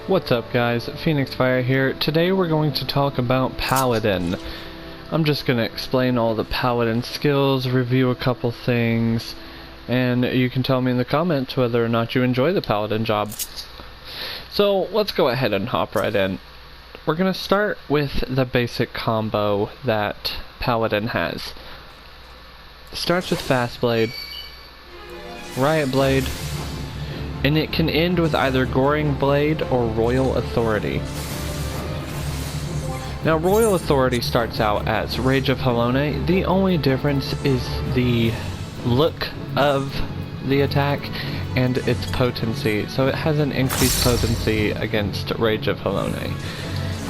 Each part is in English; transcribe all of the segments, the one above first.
What's up guys, FFXIV here. Today we're going to talk about Paladin. I'm just going to explain all the Paladin skills, review a couple things, and you can tell me in the comments whether or not you enjoy the Paladin job. So let's go ahead and hop right in. We're going to start with the basic combo that Paladin has. It starts with Fast Blade, Riot Blade, and it can end with either Goring Blade or Royal Authority. Now Royal Authority starts out as Rage of Helone. The only difference is the look of the attack and its potency. So it has an increased potency against Rage of Helone.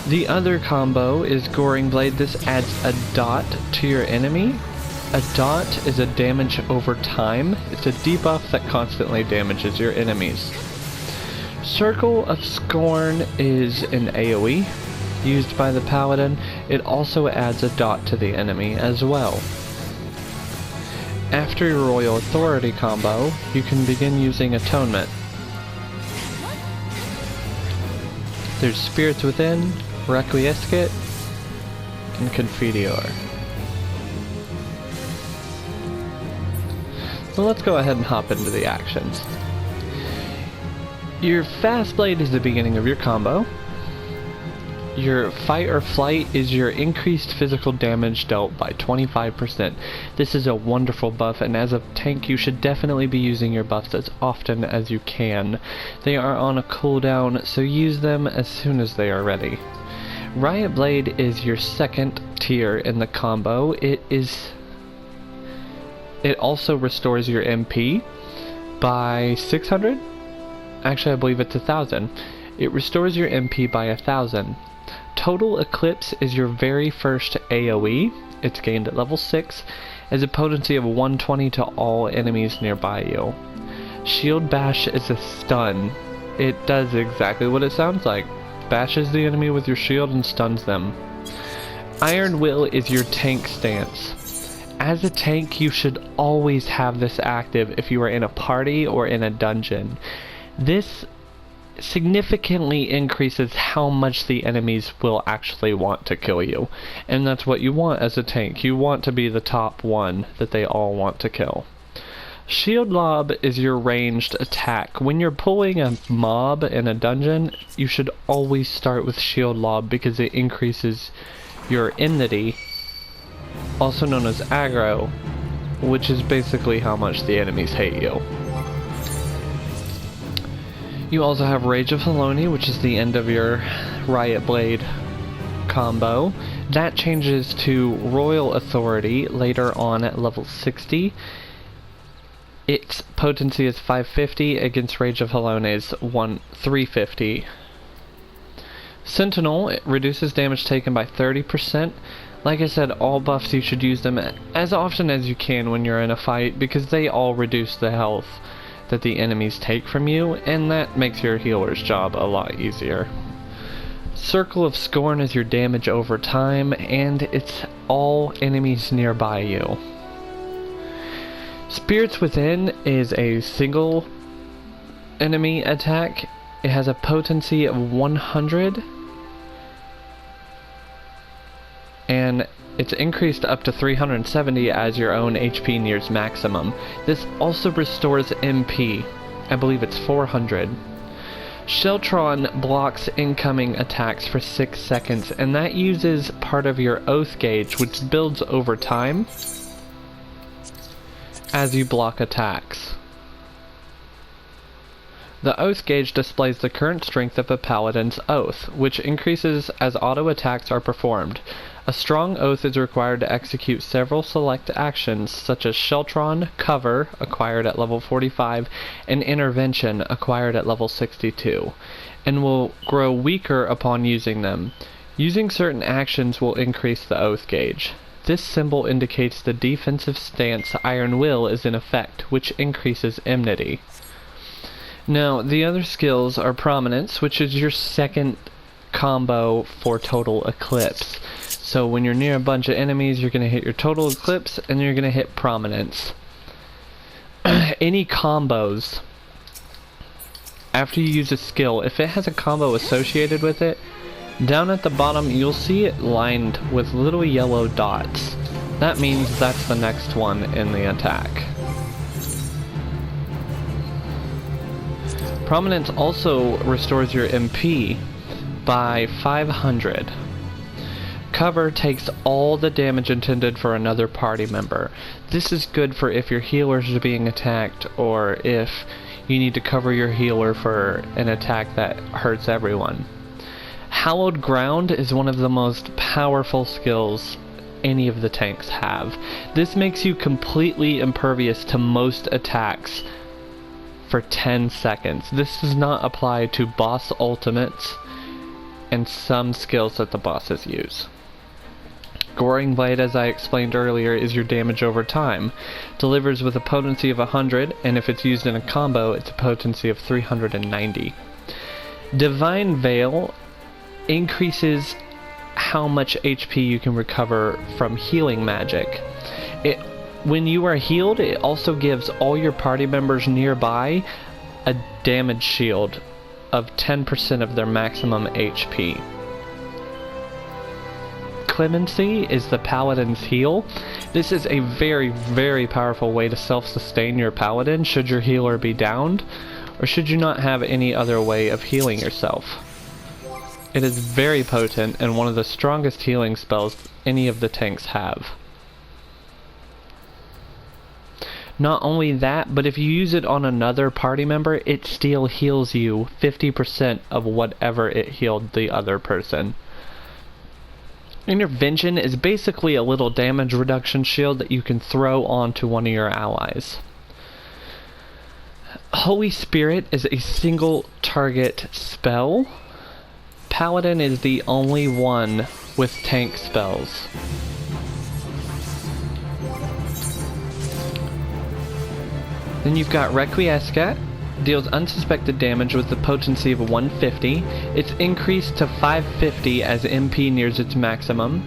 The other combo is Goring Blade. This adds a dot to your enemy. A dot is a damage over time. It's a debuff that constantly damages your enemies. Circle of Scorn is an AoE used by the Paladin. It also adds a dot to the enemy as well. After your Royal Authority combo, you can begin using Atonement. There's Spirits Within, Requiescat, and Confiteor. So let's go ahead and hop into the actions. Your Fast Blade is the beginning of your combo. Your Fight or Flight is your increased physical damage dealt by 25%. This is a wonderful buff, and as a tank you should definitely be using your buffs as often as you can. They are on a cooldown, so use them as soon as they are ready. Riot Blade is your second tier in the combo. It also restores your MP by 600? Actually, I believe it's 1,000. It restores your MP by 1,000. Total Eclipse is your very first AoE. It's gained at level 6, as a potency of 120 to all enemies nearby you. Shield Bash is a stun. It does exactly what it sounds like. Bashes the enemy with your shield and stuns them. Iron Will is your tank stance. As a tank, you should always have this active if you are in a party or in a dungeon. This significantly increases how much the enemies will actually want to kill you. And that's what you want as a tank. You want to be the top one that they all want to kill. Shield Lob is your ranged attack. When you're pulling a mob in a dungeon, you should always start with Shield Lob because it increases your enmity, also known as aggro, which is basically how much the enemies hate you. You also have Rage of Helone, which is the end of your Riot Blade combo. That changes to Royal Authority later on at level 60. Its potency is 550 against Rage of Helone's 350. Sentinel, it reduces damage taken by 30%. Like I said, all buffs you should use them as often as you can when you're in a fight, because they all reduce the health that the enemies take from you, and that makes your healer's job a lot easier. Circle of Scorn is your damage over time, and it's all enemies nearby you. Spirits Within is a single enemy attack. It has a potency of 100. And it's increased up to 370 as your own HP nears maximum. This also restores MP. I believe it's 400. Sheltron blocks incoming attacks for 6 seconds, and that uses part of your Oath Gauge, which builds over time as you block attacks. The Oath Gauge displays the current strength of a Paladin's Oath, which increases as auto attacks are performed. A strong oath is required to execute several select actions, such as Sheltron, Cover, acquired at level 45, and Intervention, acquired at level 62, and will grow weaker upon using them. Using certain actions will increase the Oath Gauge. This symbol indicates the defensive stance Iron Will is in effect, which increases enmity. Now, the other skills are Prominence, which is your second combo for Total Eclipse. So when you're near a bunch of enemies, you're going to hit your Total Eclipse, and you're going to hit Prominence. Any combos after you use a skill, if it has a combo associated with it, down at the bottom you'll see it lined with little yellow dots. That means that's the next one in the attack. Prominence also restores your MP by 500. Cover takes all the damage intended for another party member. This is good for if your healers are being attacked, or if you need to cover your healer for an attack that hurts everyone. Hallowed Ground is one of the most powerful skills any of the tanks have. This makes you completely impervious to most attacks for 10 seconds. This does not apply to boss ultimates and some skills that the bosses use. Goring Blade, as I explained earlier, is your damage over time. Delivers with a potency of 100, and if it's used in a combo, it's a potency of 390. Divine Veil increases how much HP you can recover from healing magic. When you are healed, it also gives all your party members nearby a damage shield of 10% of their maximum HP. Clemency is the Paladin's heal. This is a very, very powerful way to self-sustain your Paladin should your healer be downed, or should you not have any other way of healing yourself. It is very potent and one of the strongest healing spells any of the tanks have. Not only that, but if you use it on another party member, it still heals you 50% of whatever it healed the other person. Intervention is basically a little damage reduction shield that you can throw onto one of your allies. Holy Spirit is a single target spell. Paladin is the only one with tank spells. Then you've got Requiescat, deals unsuspected damage with the potency of 150. It's increased to 550 as MP nears its maximum,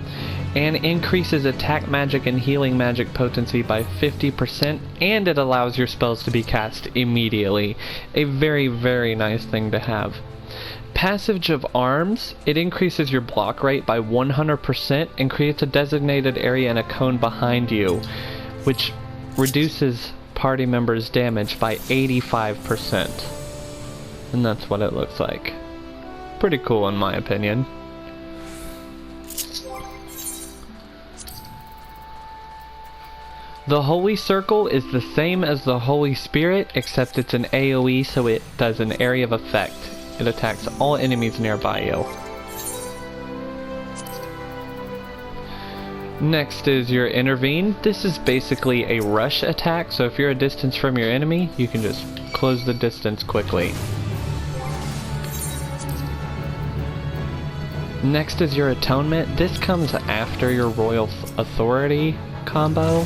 and increases attack magic and healing magic potency by 50%, and it allows your spells to be cast immediately. A very, very nice thing to have. Passage of Arms, it increases your block rate by 100% and creates a designated area in a cone behind you, which reduces party members' damage by 85%. And that's what it looks like. Pretty cool in my opinion. The Holy Circle is the same as the Holy Spirit, except it's an AoE, so it does an area of effect. It attacks all enemies nearby you. Next is your Intervene. This is basically a rush attack, so if you're a distance from your enemy, you can just close the distance quickly. Next is your Atonement. This comes after your Royal Authority combo,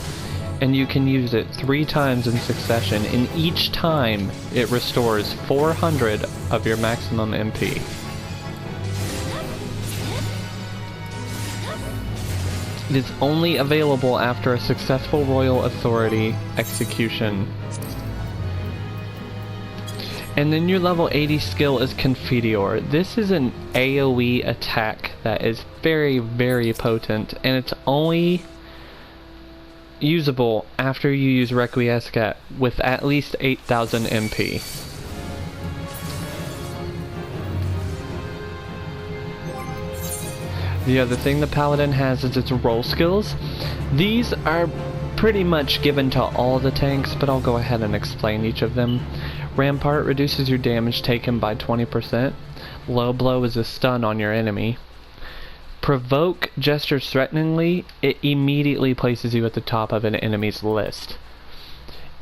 and you can use it 3 times in succession, and each time it restores 400 of your maximum MP. It is only available after a successful Royal Authority execution. And then your level 80 skill is Confiteor. This is an AoE attack that is very, very potent, and it's only usable after you use Requiescat with at least 8,000 MP. The other thing the Paladin has is its roll skills. These are pretty much given to all the tanks, but I'll go ahead and explain each of them. Rampart reduces your damage taken by 20%. Low Blow is a stun on your enemy. Provoke gestures threateningly. It immediately places you at the top of an enemy's list.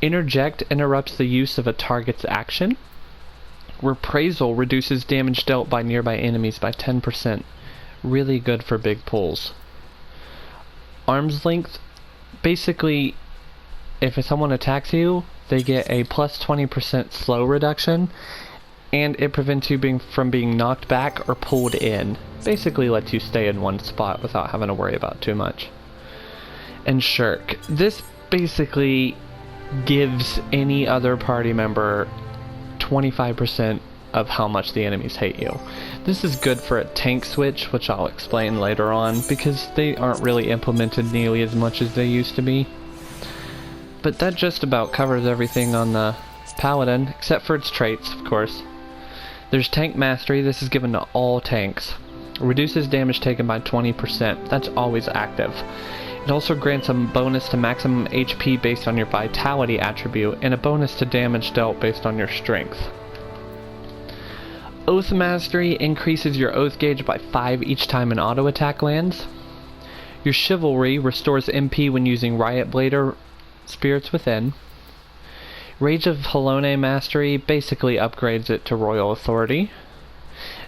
Interject interrupts the use of a target's action. Reprisal reduces damage dealt by nearby enemies by 10%. Really good for big pulls. Arm's Length, basically, if someone attacks you, they get a plus 20% slow reduction, and it prevents you from being knocked back or pulled in. Basically lets you stay in one spot without having to worry about too much. And Shirk. This basically gives any other party member 25% of how much the enemies hate you. This is good for a tank switch, which I'll explain later on, because they aren't really implemented nearly as much as they used to be. But that just about covers everything on the Paladin, except for its traits, of course. There's Tank Mastery. This is given to all tanks. Reduces damage taken by 20%. That's always active. It also grants a bonus to maximum HP based on your Vitality attribute, and a bonus to damage dealt based on your Strength. Oath Mastery increases your Oath gauge by 5 each time an auto attack lands. Your Chivalry restores MP when using Riot Blade or Spirits Within. Rage of Halone Mastery basically upgrades it to Royal Authority.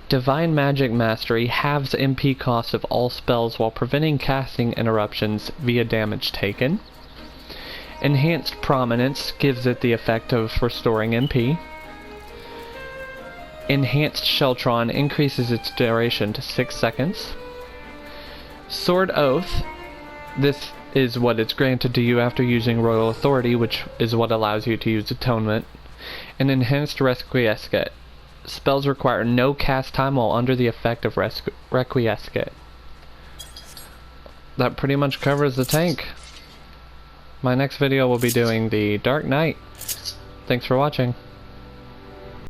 Divine Magic Mastery halves MP cost of all spells while preventing casting interruptions via damage taken. Enhanced Prominence gives it the effect of restoring MP. Enhanced Sheltron increases its duration to 6 seconds. Sword Oath. This is what is granted to you after using Royal Authority, which is what allows you to use Atonement. And Enhanced Requiescat. Spells require no cast time while under the effect of Requiescat. That pretty much covers the tank. My next video will be doing the Dark Knight. Thanks for watching.